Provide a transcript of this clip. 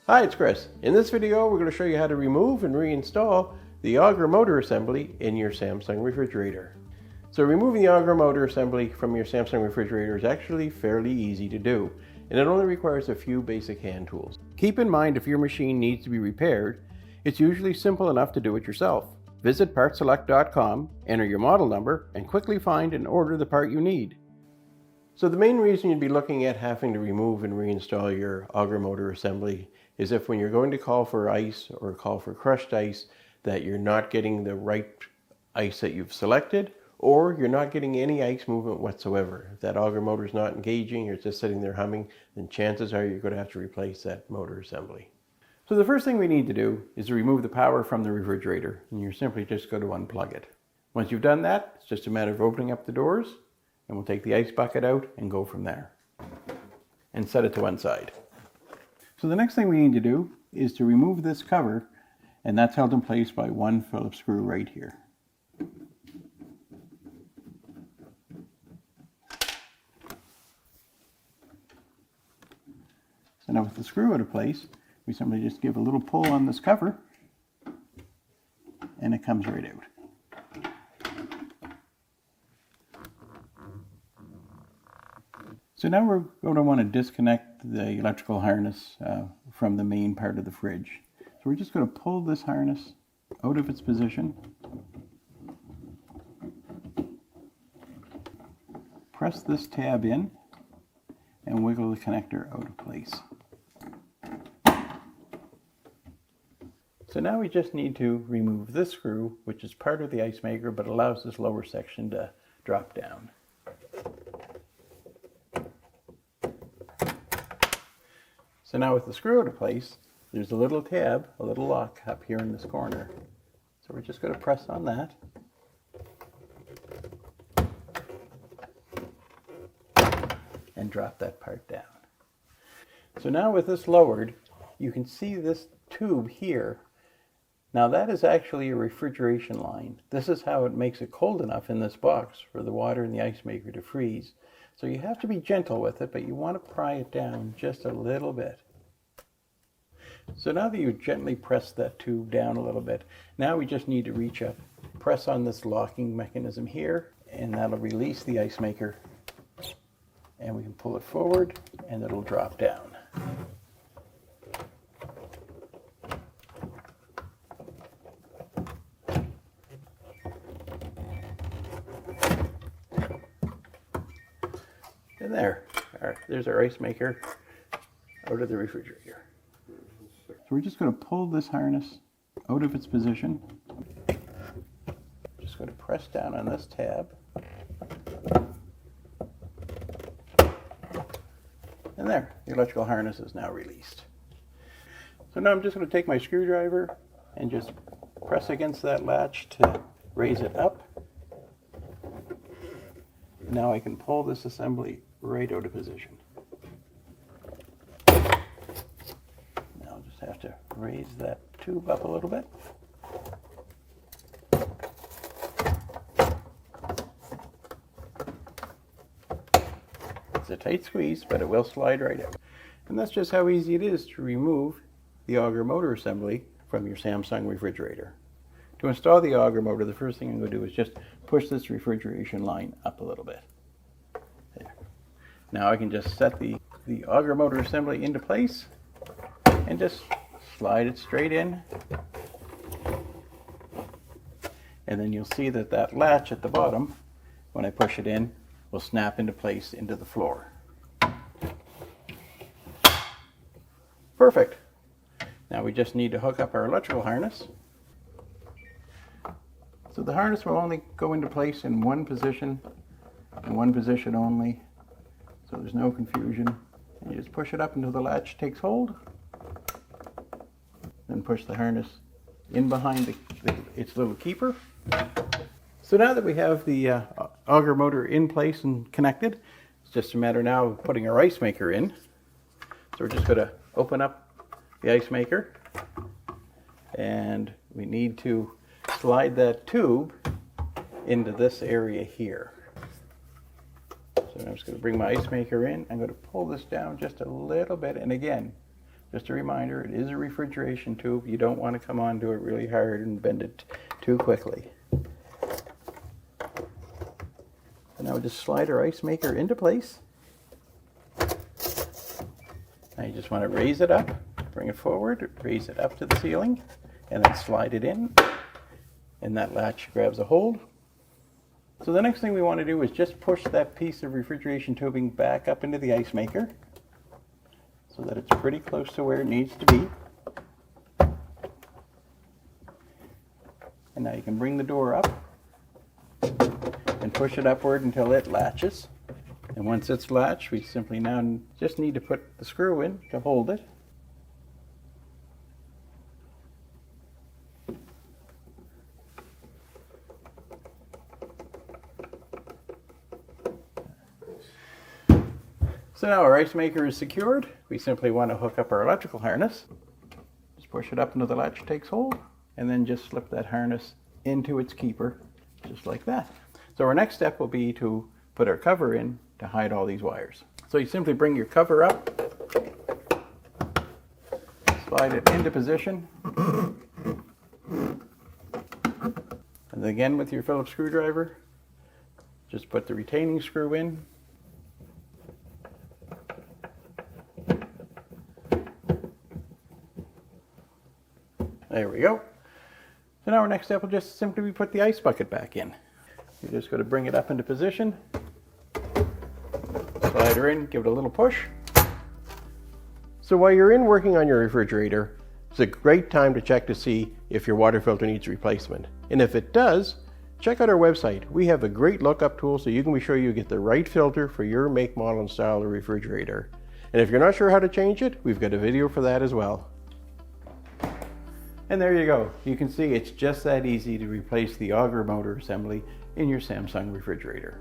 Hi, it's Chris. In this video, we're going to show you how to remove and reinstall the Auger Motor Assembly in your Samsung refrigerator. So removing the Auger Motor Assembly from your Samsung refrigerator is actually fairly easy to do, and it only requires a few basic hand tools. Keep in mind if your machine needs to be repaired, it's usually simple enough to do it yourself. Visit PartSelect.com, enter your model number, and quickly find and order the part you need. So the main reason you'd be looking at having to remove and reinstall your Auger Motor Assembly is if when you're going to call for ice or call for crushed ice that you're not getting the right ice that you've selected, or you're not getting any ice movement whatsoever. If that auger motor is not engaging, or it's just sitting there humming, then chances are you're going to have to replace that motor assembly. So the first thing we need to do is to remove the power from the refrigerator, and you're simply just going to unplug it. Once you've done that, it's just a matter of opening up the doors, and we'll take the ice bucket out and go from there. And set it to one side. So the next thing we need to do is to remove this cover, and that's held in place by one Phillips screw right here. So now with the screw out of place, we simply just give a little pull on this cover, and it comes right out. So now we're going to want to disconnect the electrical harness from the main part of the fridge. So we're just going to pull this harness out of its position, press this tab in, and wiggle the connector out of place. So now we just need to remove this screw, which is part of the ice maker but allows this lower section to drop down. So now with the screw out of place, there's a little tab, a little lock up here in this corner. So we're just going to press on that. And drop that part down. So now with this lowered, you can see this tube here. Now that is actually a refrigeration line. This is how it makes it cold enough in this box for the water in the ice maker to freeze. So you have to be gentle with it, but you want to pry it down just a little bit. So now that you've gently pressed that tube down a little bit, now we just need to reach up, press on this locking mechanism here, and that'll release the ice maker. And we can pull it forward, and it'll drop down. And there's our ice maker out of the refrigerator. So we're just going to pull this harness out of its position. Just going to press down on this tab. And there, the electrical harness is now released. So now I'm just going to take my screwdriver and just press against that latch to raise it up. Now I can pull this assembly right out of position. Now I'll just have to raise that tube up a little bit. It's a tight squeeze, but it will slide right out. And that's just how easy it is to remove the Auger Motor Assembly from your Samsung refrigerator. To install the Auger motor, the first thing I'm going to do is just push this refrigeration line up a little bit. There. Now I can just set the Auger Motor Assembly into place and just slide it straight in. And then you'll see that that latch at the bottom, when I push it in, will snap into place into the floor. Perfect. Now we just need to hook up our electrical harness. So the harness will only go into place in one position, and one position only, so there's no confusion. And you just push it up until the latch takes hold, then push the harness in behind its little keeper. So now that we have the auger motor in place and connected, it's just a matter now of putting our ice maker in. So we're just going to open up the ice maker, and we need to slide that tube into this area here. So I'm just going to bring my ice maker in. I'm going to pull this down just a little bit, and again, Just a reminder, it is a refrigeration tube. You don't want to come onto it really hard and bend it too quickly. So now we just slide our ice maker into place. Now you just want to raise it up, bring it forward, raise it up to the ceiling, and then slide it in. And that latch grabs a hold. So the next thing we want to do is just push that piece of refrigeration tubing back up into the ice maker so that it's pretty close to where it needs to be. And now you can bring the door up and push it upward until it latches. And once it's latched, we simply now just need to put the screw in to hold it. So now our ice maker is secured. We simply want to hook up our electrical harness. Just push it up until the latch takes hold, and then just slip that harness into its keeper, just like that. So our next step will be to put our cover in to hide all these wires. So you simply bring your cover up, slide it into position, and again with your Phillips screwdriver, just put the retaining screw in. There we go. So now our next step will just simply put the ice bucket back in. You're just going to bring it up into position, slide her in, give it a little push. So while you're in working on your refrigerator, it's a great time to check to see if your water filter needs replacement. And if it does, check out our website. We have a great lookup tool so you can be sure you get the right filter for your make, model, and style of refrigerator. And if you're not sure how to change it, we've got a video for that as well. And there you go. You can see it's just that easy to replace the Auger motor assembly in your Samsung refrigerator.